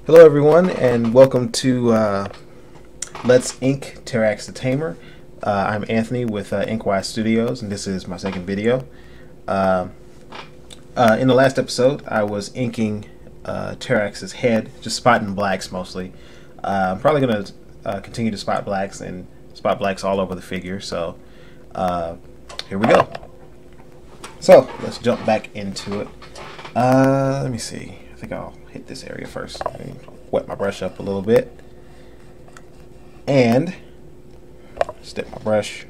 Hello everyone and welcome to Let's Ink Terrax the Tamer. I'm Anthony with Inkwise Studios and this is my second video. In the last episode I was inking Terrax's head, just spotting blacks mostly. I'm probably going to continue to spot blacks and spot blacks all over the figure, so here we go. So let's jump back into it. Let me see. I think I'll hit this area first. Wet my brush up a little bit. And step my brush.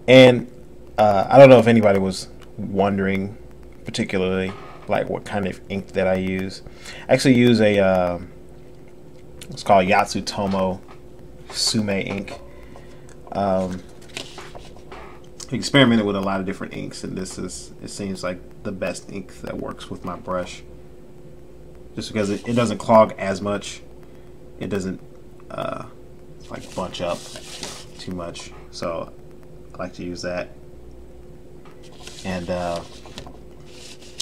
And I don't know if anybody was wondering particularly like what kind of ink that I use. I actually use a it's called Yatsutomo Sume ink. Experimented with a lot of different inks, and this is, it seems like the best ink that works with my brush, just because it doesn't clog as much, it doesn't like bunch up too much, so I like to use that. And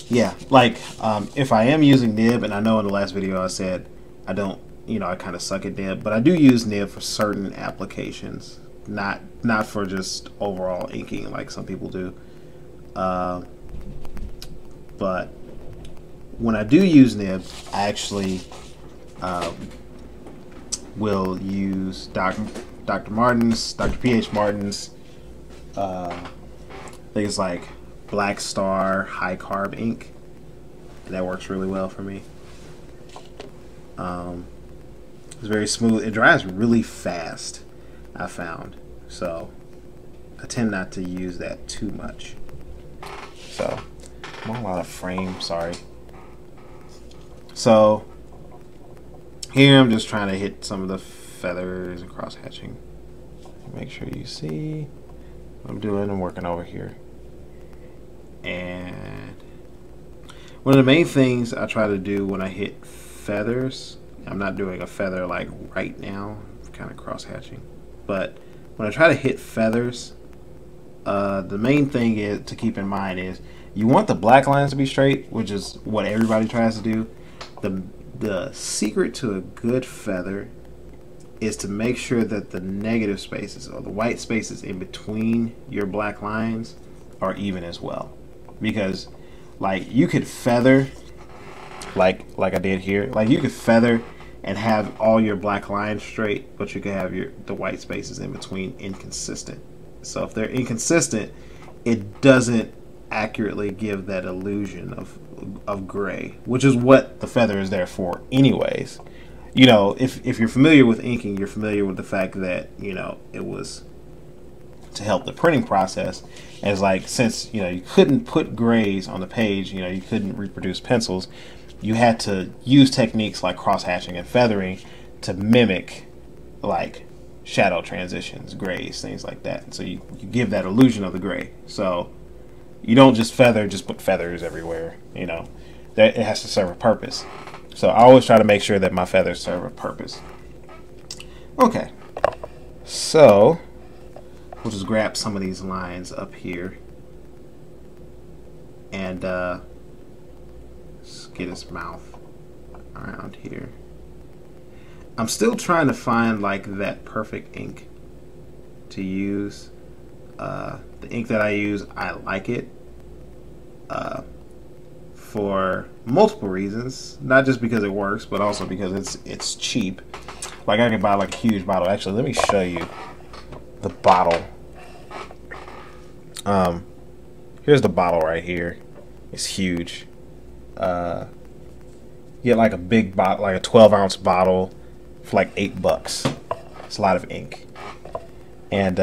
yeah, like if I am using nib, and I know in the last video I said I don't, I kind of suck at nib, but I do use nib for certain applications, not for just overall inking like some people do. But when I do use nib, I actually will use Dr. P.H. Martin's things like Black Star high carb ink, and that works really well for me. It's very smooth. It dries really fast, I found, so I tend not to use that too much. So I'm on a lot of frame, sorry. So here I'm just trying to hit some of the feathers and cross hatching. Make sure you see what I'm doing. I'm working over here. And one of the main things I try to do when I hit feathers, I'm not doing a feather like right now, I'm kind of cross hatching, but when I try to hit feathers, the main thing is to keep in mind is you want the black lines to be straight, which is what everybody tries to do. The secret to a good feather is to make sure that the negative spaces or the white spaces in between your black lines are even as well. Because like you could feather like I did here, like you could feather and have all your black lines straight, but you could have the white spaces in between inconsistent. So if they're inconsistent, it doesn't accurately give that illusion of gray, which is what the feather is there for anyways. If you're familiar with inking, you're familiar with the fact that it was to help the printing process. And it's like, since you couldn't put grays on the page, you couldn't reproduce pencils, you had to use techniques like cross hatching and feathering to mimic like shadow transitions, grays, things like that. So you give that illusion of the gray. So you don't just feather, just put feathers everywhere. That it has to serve a purpose. So I always try to make sure that my feathers serve a purpose. Okay, so we'll just grab some of these lines up here and just get his mouth around here. I'm still trying to find like that perfect ink to use. The ink that I use, I like it for multiple reasons, not just because it works, but also because it's cheap. Like I can buy like a huge bottle. Actually, let me show you the bottle. Here's the bottle right here. It's huge. You get like a big bottle, like a 12-ounce bottle for like $8. It's a lot of ink. And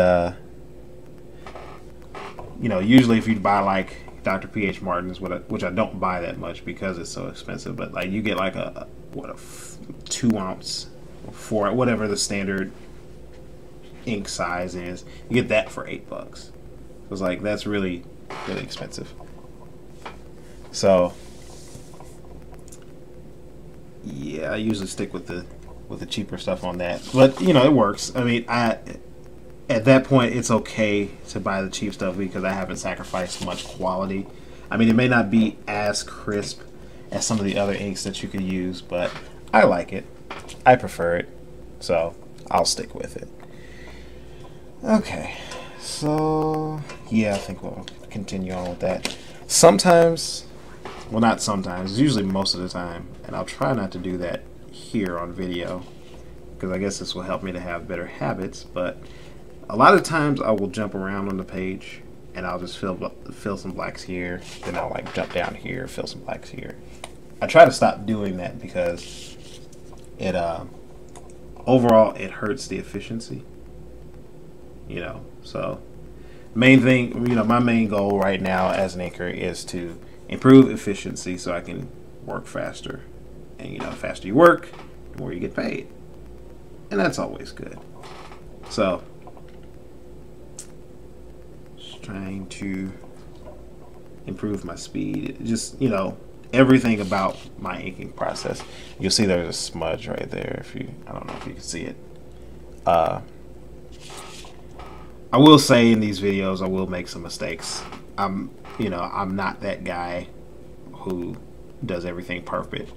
usually if you buy like Dr. P.H. Martin's, which I don't buy that much because it's so expensive, but like you get like a 2-ounce, 4, whatever the standard ink size is, you get that for $8. So it's like, that's really expensive. So yeah, I usually stick with the cheaper stuff on that, but it works. I mean, at that point, it's okay to buy the cheap stuff because I haven't sacrificed much quality. I mean, it may not be as crisp as some of the other inks that you could use, but I like it. I prefer it. So I'll stick with it. Okay. So yeah, I think we'll continue on with that. Sometimes, well, not sometimes, usually most of the time, and I'll try not to do that here on video because I guess this will help me to have better habits, but a lot of times I will jump around on the page and I'll just fill some blacks here, then I'll like jump down here, fill some blacks here. I try to stop doing that because it overall it hurts the efficiency, you know. So main thing, you know, my main goal right now as an inker is to improve efficiency so I can work faster, and you know, the faster you work, the more you get paid, and that's always good. So just trying to improve my speed, just, you know, everything about my inking process. You'll see there's a smudge right there. If you, I don't know if you can see it. I will say in these videos I will make some mistakes. You know, I'm not that guy who does everything perfect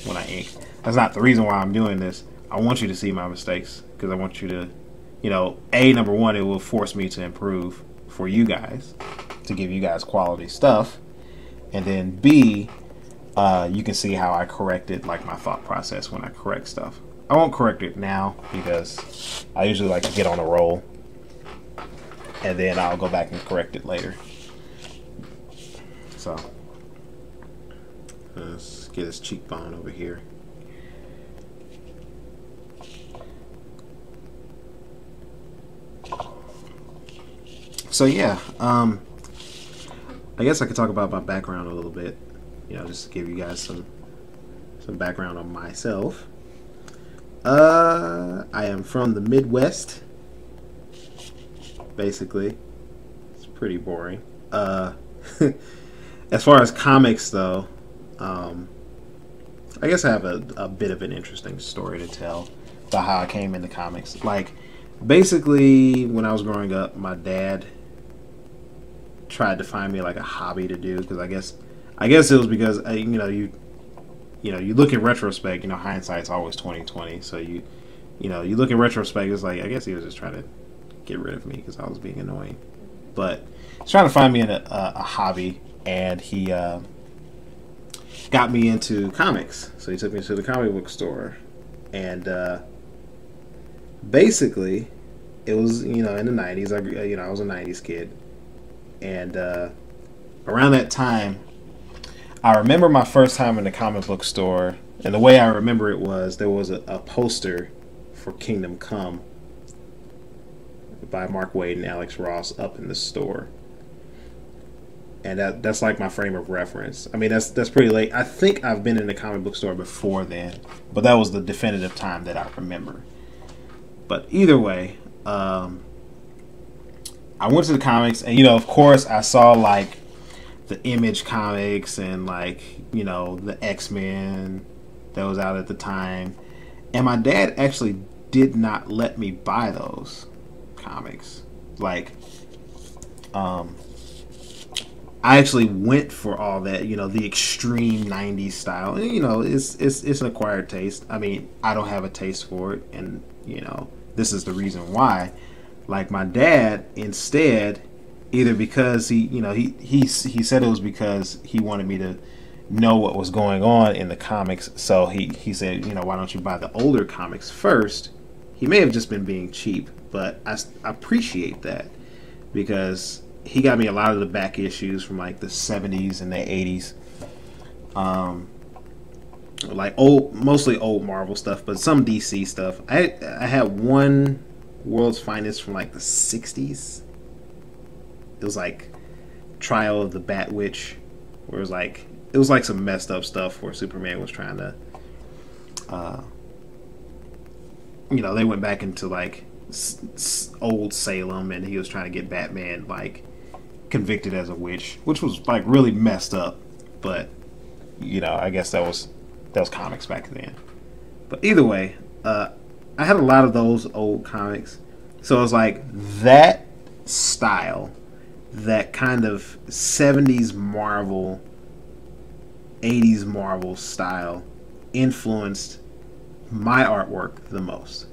when I ink. That's not the reason why I'm doing this. I want you to see my mistakes because I want you to, you know, number one, it will force me to improve for you guys, to give you guys quality stuff. And then B, you can see how I corrected, like, my thought process when I correct stuff. I won't correct it now because I usually like to get on a roll, and then I'll go back and correct it later. So let's get his cheekbone over here. So yeah, I guess I could talk about my background a little bit, you know, just to give you guys some background on myself. I am from the Midwest, basically. It's pretty boring. As far as comics, though, I guess I have a bit of an interesting story to tell about how I came into comics. Like, basically, when I was growing up, my dad tried to find me like a hobby to do, because I guess it was because you know, you look in retrospect, you know, hindsight's always 20/20. So you look in retrospect, it's like I guess he was just trying to get rid of me because I was being annoying. But he's trying to find me a hobby, and he got me into comics. So he took me to the comic book store, and basically it was, you know, in the 90s. I was a 90s kid, and around that time, I remember my first time in the comic book store, and the way I remember it was there was a poster for Kingdom Come by Mark Waid and Alex Ross up in the store, and that's like my frame of reference. I mean, that's pretty late. I think I've been in the comic book store before then, but that was the definitive time that I remember. But either way, I went to the comics, and, you know, of course, I saw like the Image comics and, like, you know, the X-Men that was out at the time. And my dad actually did not let me buy those comics. Like, I actually went for all that, you know, the extreme 90s style. And, you know, it's an acquired taste. I mean, I don't have a taste for it, and, you know, this is the reason why. Like, my dad, instead, either because he said it was because he wanted me to know what was going on in the comics, so he said, you know, why don't you buy the older comics first? He may have just been being cheap, but I appreciate that, because he got me a lot of the back issues from like the 70s and the 80s, like mostly old Marvel stuff, but some DC stuff. I had one World's Finest from like the 60s. It was like Trial of the Bat Witch, where it was like some messed up stuff where Superman was trying to, you know, they went back into like old Salem, and he was trying to get Batman like convicted as a witch, which was like really messed up. But, you know, I guess that was comics back then. But either way, I had a lot of those old comics, so it was like that style, that kind of 70s Marvel, 80s Marvel style influenced my artwork the most.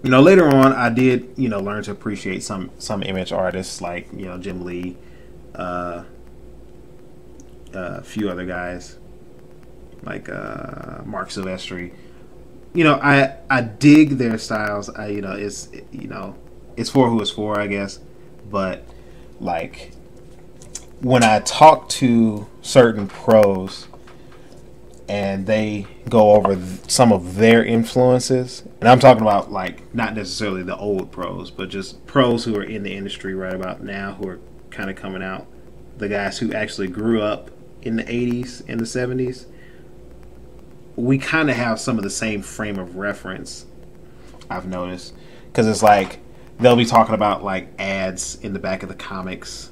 You know, later on, I did, you know, learn to appreciate some image artists like, you know, Jim Lee, a few other guys like Mark Silvestri. You know, I dig their styles. It's for who it's for, I guess. But like when I talk to certain pros and they go over some of their influences, and I'm talking about like not necessarily the old pros, but just pros who are in the industry right about now, who are kind of coming out, the guys who actually grew up in the 80s and the 70s. We kind of have some of the same frame of reference, I've noticed, because it's like they'll be talking about like ads in the back of the comics,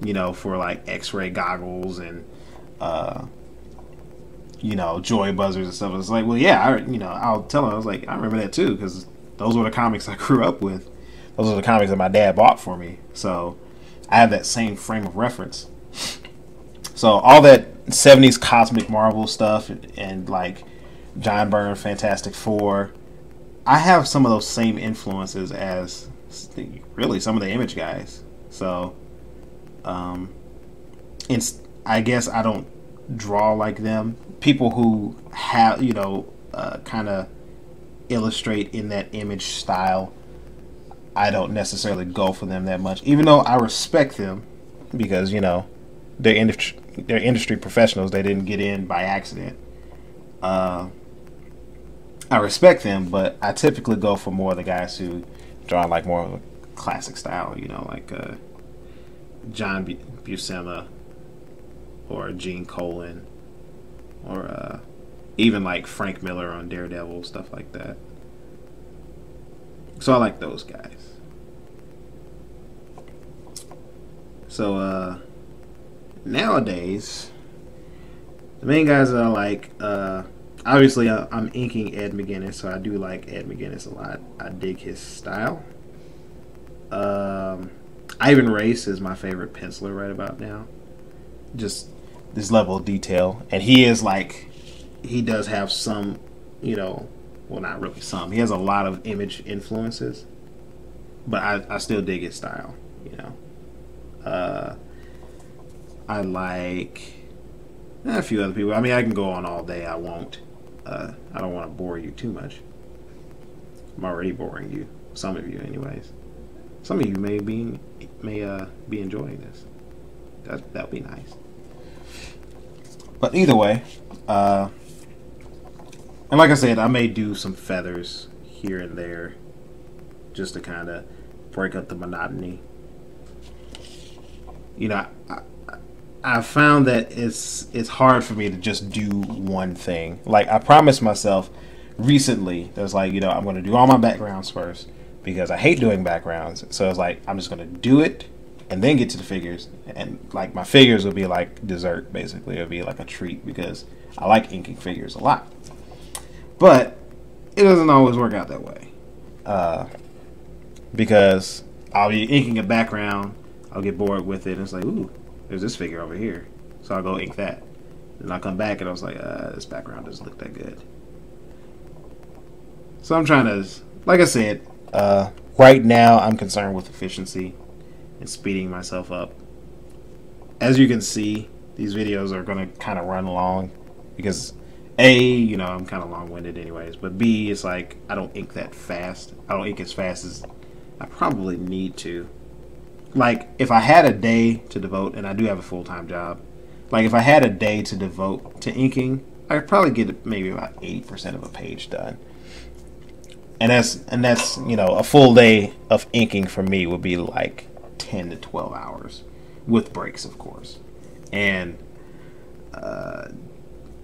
you know, for like X-ray goggles and you know, joy buzzers and stuff. It's like, well, yeah, I'll tell them. I was like, I remember that too, because those were the comics I grew up with. Those are the comics that my dad bought for me. So I have that same frame of reference. So all that 70s Cosmic Marvel stuff and like John Byrne, Fantastic Four, I have some of those same influences as really some of the Image guys. So I guess I don't draw like them. People who have, you know, kind of illustrate in that Image style, I don't necessarily go for them that much, even though I respect them because, you know, they're industry professionals. They didn't get in by accident. I respect them, but I typically go for more of the guys who draw like more of a classic style, you know, like John Buscema or Gene Colan or even like Frank Miller on Daredevil, stuff like that. So I like those guys. So nowadays, the main guys that I like, obviously I'm inking Ed McGuinness, so I do like Ed McGuinness a lot. I dig his style. Ivan Race is my favorite penciler right about now. Just this level of detail. And he is like, he does have some, you know, well, not really some. He has a lot of Image influences, but I still dig his style, you know. I like a few other people. I mean, I can go on all day. I won't. I don't want to bore you too much. I'm already boring you. Some of you, anyways. Some of you may be enjoying this. That'd be nice. But either way, and like I said, I may do some feathers here and there, just to kind of break up the monotony. You know, I found that it's hard for me to just do one thing. Like I promised myself recently, that was like, you know, I'm going to do all my backgrounds first because I hate doing backgrounds. So it's like I'm just going to do it and then get to the figures. And like my figures will be like dessert, basically. It'll be like a treat because I like inking figures a lot. But it doesn't always work out that way, because I'll be inking a background, I'll get bored with it, and it's like, ooh, there's this figure over here, so I'll go ink that. Then I'll come back and I was like, this background doesn't look that good. So I'm trying to, like I said, right now I'm concerned with efficiency and speeding myself up. As you can see, these videos are going to kind of run long because A, you know, I'm kind of long-winded anyways, but B, it's like I don't ink that fast. I don't ink as fast as I probably need to. Like, if I had a day to devote, and I do have a full-time job, like if I had a day to devote to inking, I could probably get maybe about 80% of a page done. And that's, you know, a full day of inking for me would be like 10 to 12 hours with breaks, of course. And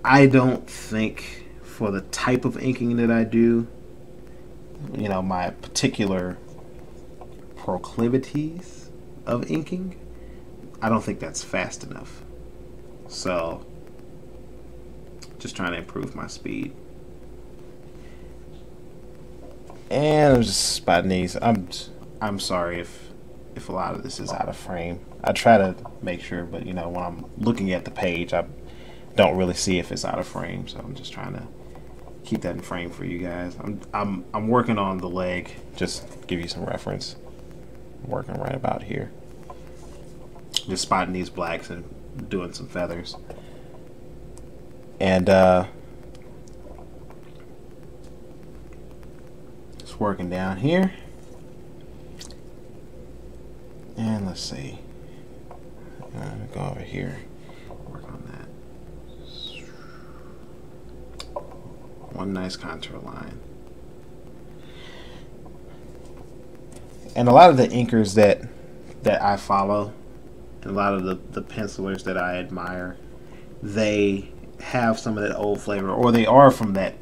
I don't think for the type of inking that I do, you know, my particular proclivities of inking, I don't think that's fast enough. So just trying to improve my speed. And I'm just spotting these. I'm sorry if a lot of this is out of frame. I try to make sure, but you know, when I'm looking at the page, don't really see if it's out of frame, so I'm just trying to keep that in frame for you guys. I'm working on the leg, just to give you some reference. I'm working right about here, just spotting these blacks and doing some feathers. And just working down here. And let's see, go over here, work on that. One nice contour line. And a lot of the inkers that I follow, and a lot of the pencilers that I admire, they have some of that old flavor, or they are from that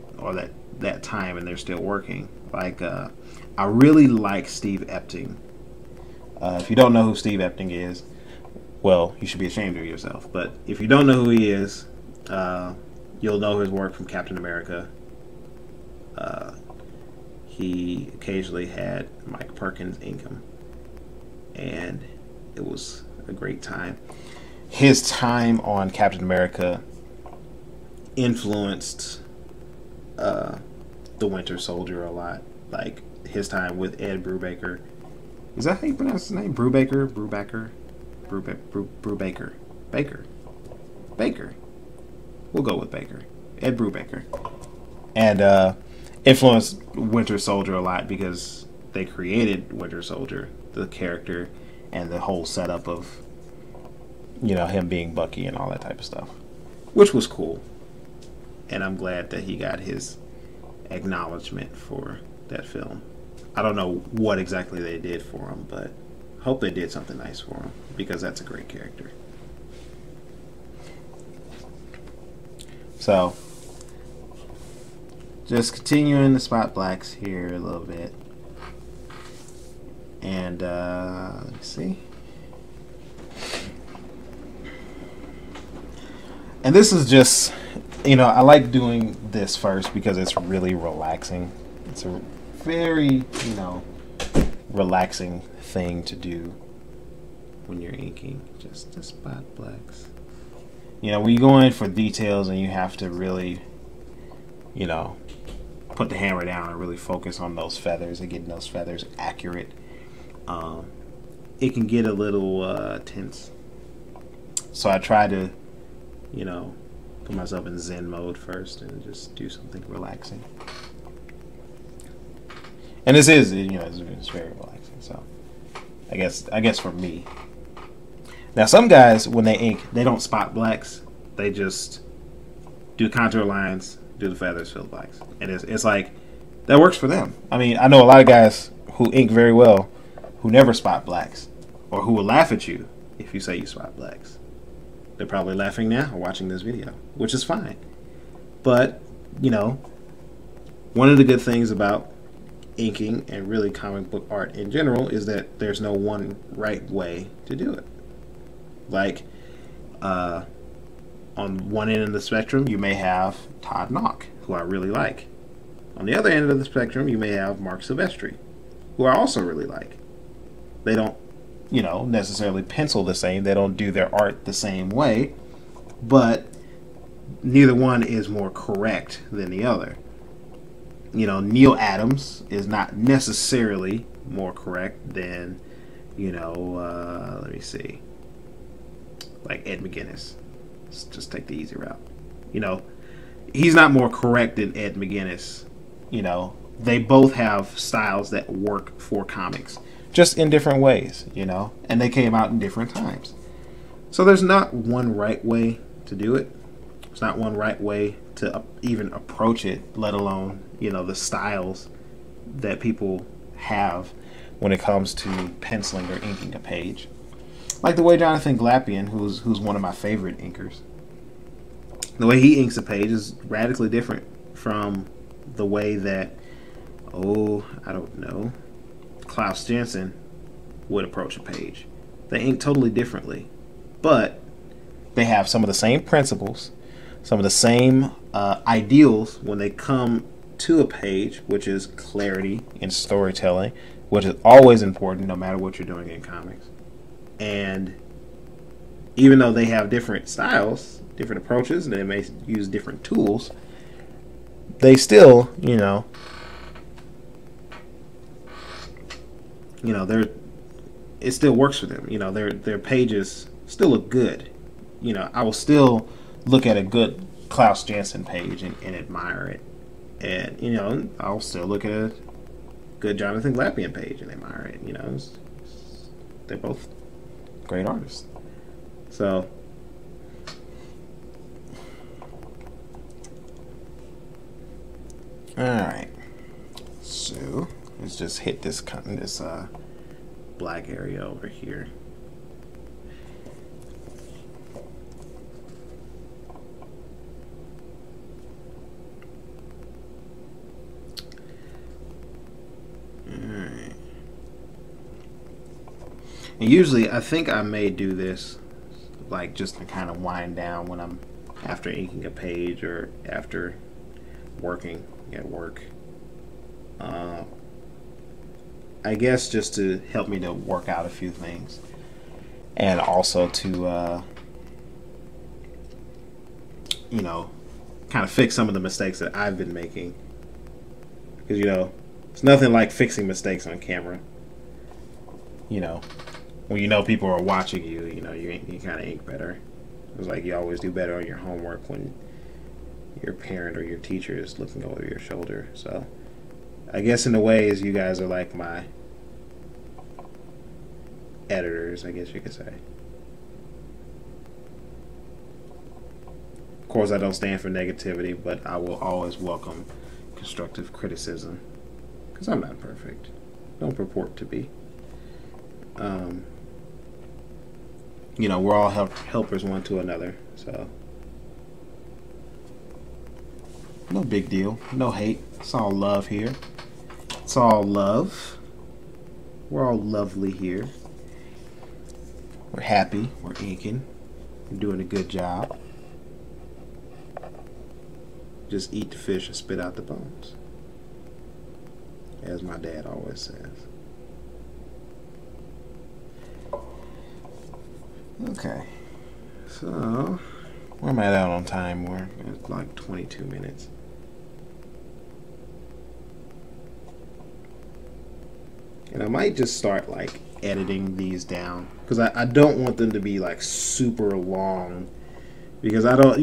time, and they're still working. Like I really like Steve Epting. If you don't know who Steve Epting is, well, you should be ashamed of yourself. But if you don't know who he is, you'll know his work from Captain America. He occasionally had Mike Perkins ink him, and it was a great time. His time on Captain America influenced The Winter Soldier a lot. Like his time with Ed Brubaker. Is that how you pronounce his name? Brubaker? Baker. We'll go with Baker. Ed Brubaker. And influenced Winter Soldier a lot because they created Winter Soldier, the character, and the whole setup of, you know, him being Bucky and all that type of stuff, which was cool. And I'm glad that he got his acknowledgement for that film. I don't know what exactly they did for him, but hope they did something nice for him, because that's a great character. So, just continuing the spot blacks here a little bit. And, let's see. And this is just, you know, I like doing this first because it's really relaxing. It's a very, you know, relaxing thing to do when you're inking. Just the spot blacks. You know, when you go in for details and you have to really, you know, put the hammer down and really focus on those feathers and getting those feathers accurate, it can get a little tense. So I try to, you know, put myself in Zen mode first and just do something relaxing. And this is, you know, it's very relaxing. So I guess for me. Now some guys, when they ink, they don't spot blacks. They just do contour lines, do the feathers, fill the blacks, and it's like that works for them. I mean, I know a lot of guys who ink very well who never spot blacks, or who will laugh at you if you say you spot blacks. They're probably laughing now or watching this video, which is fine. But, you know, one of the good things about inking and really comic book art in general is that there's no one right way to do it. Like, on one end of the spectrum, you may have Todd Nauck, who I really like. On the other end of the spectrum, you may have Mark Silvestri, who I also really like. They don't, you know, necessarily pencil the same. They don't do their art the same way, but neither one is more correct than the other. You know, Neil Adams is not necessarily more correct than, you know, let me see, like Ed McGuinness. Let's just take the easy route. You know, he's not more correct than Ed McGuinness. You know, they both have styles that work for comics, just in different ways, you know, and they came out in different times. So there's not one right way to do it. There's not one right way to even approach it, let alone, you know, the styles that people have when it comes to penciling or inking a page. Like the way Jonathan Glapion, who's one of my favorite inkers, the way he inks a page is radically different from the way that, I don't know, Klaus Janson would approach a page. They ink totally differently, but they have some of the same principles, some of the same ideals when they come to a page, which is clarity in storytelling, which is always important no matter what you're doing in comics. And even though they have different styles, different approaches and they may use different tools, they still, it still works for them. Their pages still look good. I will still look at a good Klaus Janson page and admire it. And, I'll still look at a good Jonathan Glapion page and admire it. They're both great artists. So, alright. So, let's just hit this black area over here. Alright. And usually, I think I may do this like just to kind of wind down when I'm after inking a page or after working at work. I guess just to help me to work out a few things, and also to kind of fix some of the mistakes that I've been making, because it's nothing like fixing mistakes on camera. When people are watching you, you kind of ink better. It's like you always do better on your homework when your parent or your teacher is looking over your shoulder. So I guess in a way, you guys are like my editors, I guess you could say. Of course, I don't stand for negativity, but I will always welcome constructive criticism, because I'm not perfect. Don't purport to be. We're all helpers one to another, so no big deal, no hate. It's all love here. It's all love. We're all lovely here. We're happy. We're inking. We're doing a good job. Just eat the fish and spit out the bones, as my dad always says. Okay, so where am I out on time? We're at like 22 minutes. And I might just start like editing these down, because I don't want them to be like super long, because I don't,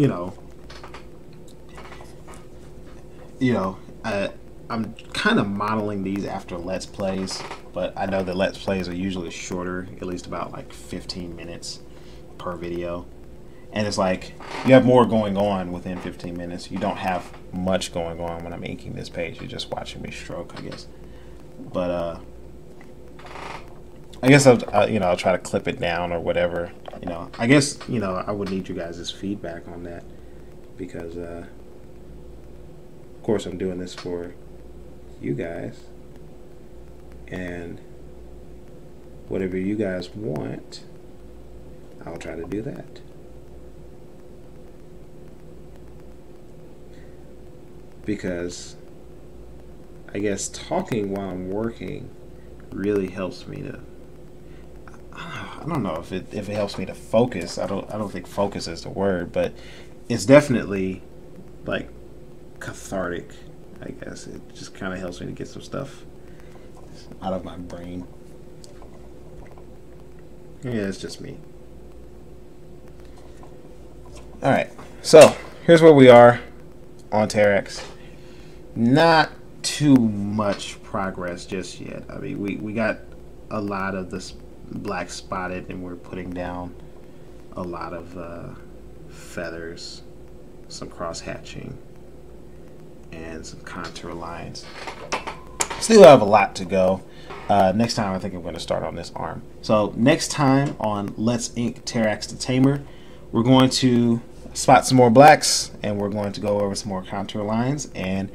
I'm kind of modeling these after Let's Plays, but I know that Let's Plays are usually shorter, at least about like 15 minutes per video. And it's like you have more going on within 15 minutes. You don't have much going on when I'm inking this page. You're just watching me stroke, I guess. But I guess I'll try to clip it down or whatever. I guess I would need you guys' feedback on that, because of course I'm doing this for you guys, and whatever you guys want, I'll try to do that. Because I guess talking while I'm working really helps me to, I don't know if it helps me to focus. I don't think focus is the word, but it's definitely like cathartic, I guess. It just kind of helps me to get some stuff out of my brain. Yeah, it's just me. Alright, so here's where we are on Terrax. Not too much progress just yet. I mean, we got a lot of this black spotted, and we're putting down a lot of feathers, some cross hatching, and some contour lines. Still have a lot to go. Next time I think I'm going to start on this arm. So next time on Let's Ink Terrax the Tamer, we're going to spot some more blacks, and we're going to go over some more contour lines, and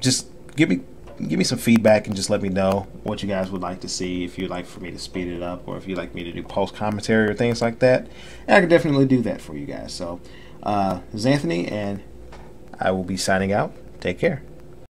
just give me some feedback and just let me know what you guys would like to see, if you'd like for me to speed it up, or if you'd like me to do post commentary or things like that. And I can definitely do that for you guys. So this is Anthony, and I will be signing out. Take care.